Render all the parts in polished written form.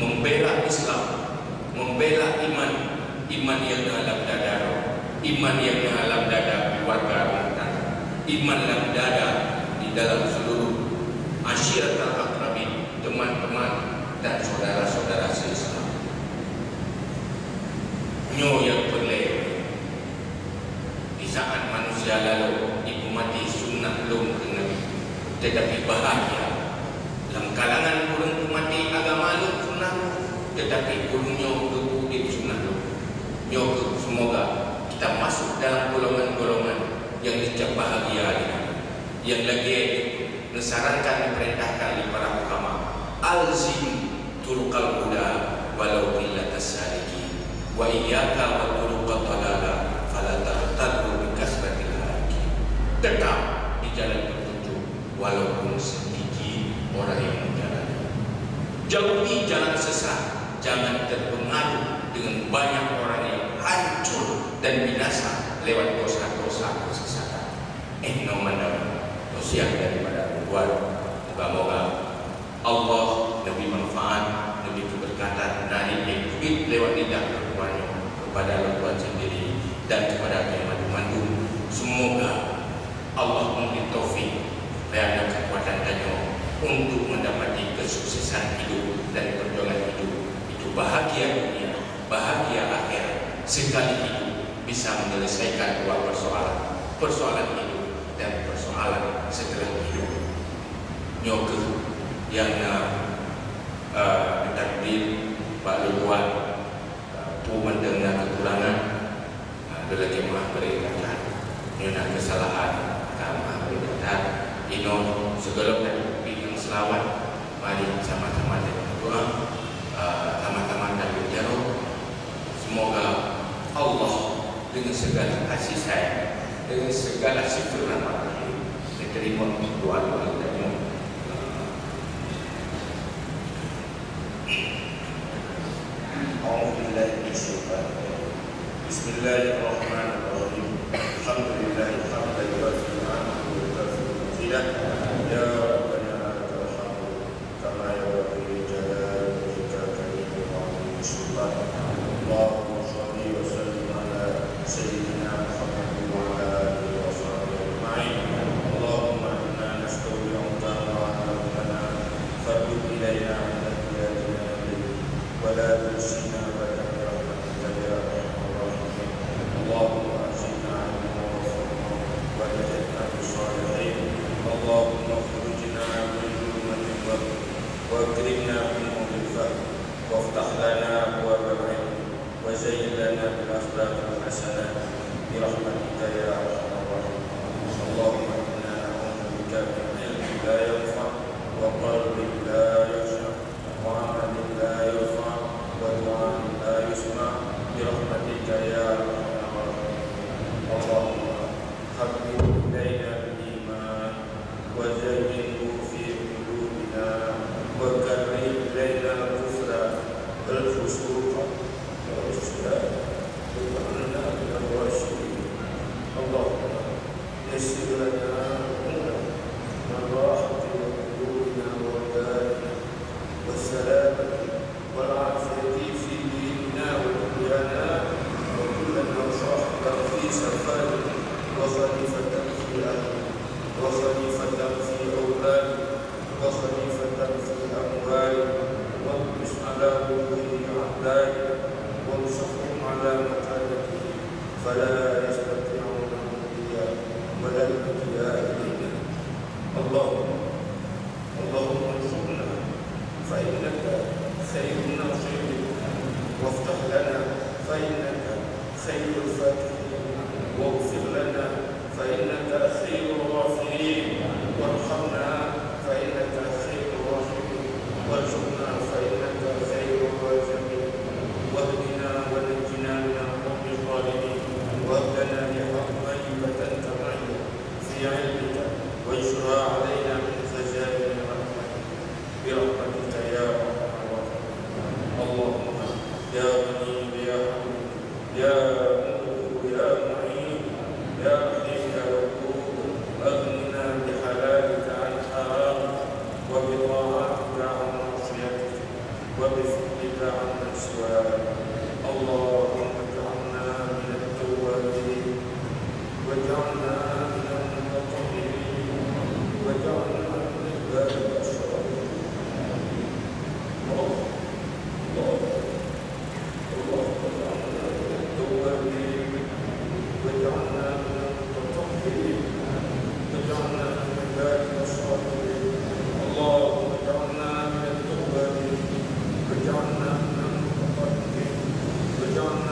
membela Islam, membela iman, iman yang dalam dada, iman yang dalam dada keluarga kita, iman dalam dada di dalam seluruh asyirat al-akrabin, teman-teman dan saudara-saudara se-Islam. Nyo yang berlebih di saat manusia lalu ibu mati sunnah belum kena, tetapi bahagia dalam kalangan kurang mati agama lu sunnah, tetapi kurungnya berkudip sunnah lu. Nyo semoga kita masuk dalam golongan-golongan yang dicap bahagia ini. Yang lagi disarankan diperintahkan oleh para ulama, alzim turuqal huda walau qillatas saliki wa iyyaka wa turuqat dalala fala taqtadu bi kasbatil halaki. Tetap di jalan petunjuk walaupun sedikit orang yang menjalani. Jauhi jalan sesat, jangan terpengaruh dengan banyak orang yang hancur dan binasa lewat dosa-dosa kesesatan. Inna mana dosa daripada Tuhan. Moga-moga Allah lebih manfaat, lebih keberkatan dari hidup lewat lidah Tuhannya kepada Tuhan sendiri dan kepada mandu-mandu. Semoga Allah memberi taufik dan kekuatan Tuhannya untuk mendapati kesuksesan hidup dan perjuangan hidup. Itu bahagia dunia, bahagia akhirat. Sekali hidup bisa menyelesaikan dua persoalan, persoalan hidup dan persoalan setelah hidup. Nyoke yang ditakdir Pak Luan pu mendengar kekurangan adalah jemaah beribadah, nyona kesalahan agama beribadah, ino segala dari yang selawat, mari sama-sama berdoa, sama-sama dan berdoa. Semoga Allah dengan segala kasih sayang, dengan segala sifat rahmat diterima doa-doa kita. Bismillahirrahmanirrahim. Alhamdulillah hamdan yuwaffi ni'amahu wa yukafi mazidah. Ya Rabbana lakal hamdu kama yanbaghi li jalali wajhika karim wa 'azimi sultan. Allahumma shalli wa sallim ala sayyidina Muhammad wa ala alihi wa sahbihi ajma'in. Allahumma inna nastawdi'uka ma 'allamtana fardud ilayna 'inda qiyatina wa la tusina اللهم أعزنا علما وفقنا وجعلنا بالصالحين. اللهم اخرجنا من ظلمة الوهم واكرمنا بنور الفهم وافتح لنا أبواب العلم وزين لنا بالأخلاق الحسنة برحمتك يا أرحم الراحمين. اللهم إنا نعوذ بك من علم لا ينفع وقلب لا يخشع وعمل لا يرفع ودعاء لا يسمع برحمتك يا أرحم. اللهم حبب إلينا الإيمان وزينه في قلوبنا وكره إلينا الكفر والفسوق والعصيان واجعلنا من الراشدين. اللهم يسر لنا أمورنا والراحة وقلوبنا وودائنا والسلامة والعافية في ديننا ودنيانا وكلنا صاحبا في سفر وخليفة في أهل وخليفة في أولاد وخليفة في أموال واطمس على وجوه أعدائك وانصرهم على مكانته فلا يستطيعون الهدى ولا الالتجاء إلينا. اللهم انصرنا فإنك خير الناصرين وافتح لنا فإنك خير الفاتحين واغفر لنا فإنك خير الغافرين وارحمنا فإنك خير الراحمين وارزقنا فإنك خير الرازقين واهدنا ونجنا من القوم الظالمين وهب لنا بحكمك تنتمي في علمك واشرع علينا من خزائن رحمتك برحمتك يا أرحم الراحمين. اللهم يا غني يا حميد يا مغفور يا معين يا حي يا ودود أغننا بحلالك عن وبفضلك عمن سواك. اللهم اجعلنا من التوابين واجعلنا من المتطهرين واجعلنا من عبادك الصالحين. اللهم اجعلنا من التوابين واجعلنا من المتطهرين واجعلنا من عبادك الصالحين. اللهم اجعلنا من التوابين واجعلنا من المتطهرين واجعلنا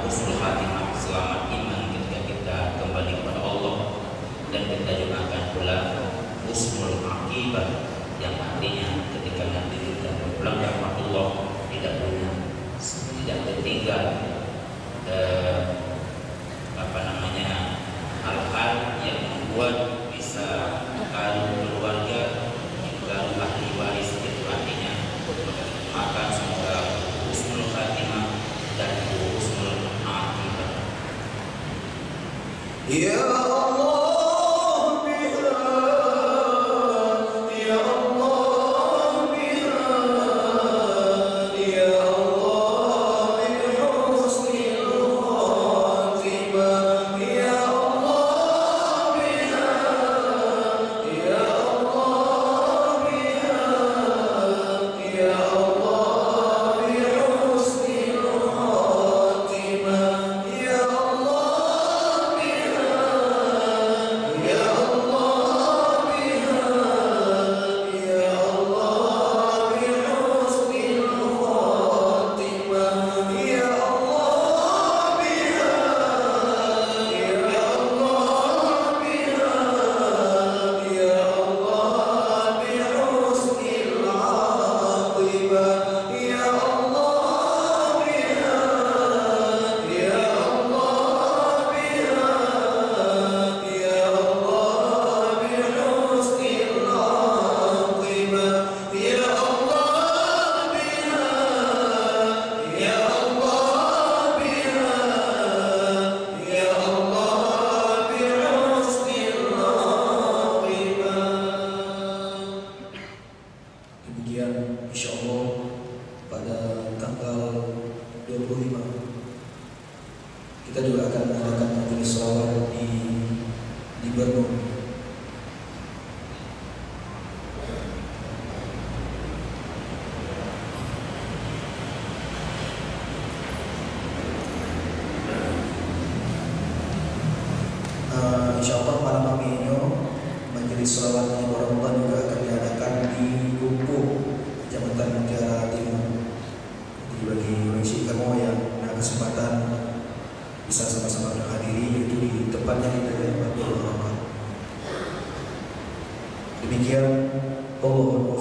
husnul khatimah, selamat iman ketika kita kembali kepada Allah, dan kita doakan pula husnul akibah, yang artinya ketika nanti kita berpulang ke Allah tidak tertinggal hal-hal yang membuat bisa garuh keluarga, garuh ahli waris, itu artinya. Maka semoga husnul khatimah dan husnul akibah. Ya Allah. Kita juga akan mengadakan majelis sholawat di Bandung. Insyaallah malam ini majelis sholawat di Ramadan juga akan diadakan di Lumpuh, Kecamatan Mutiara Timur. Jadi bagi mengisi kamu yang ada kesempatan bisa sama-sama menghadiri, itu di tempatnya di daerah Bandung. Demikian, Allah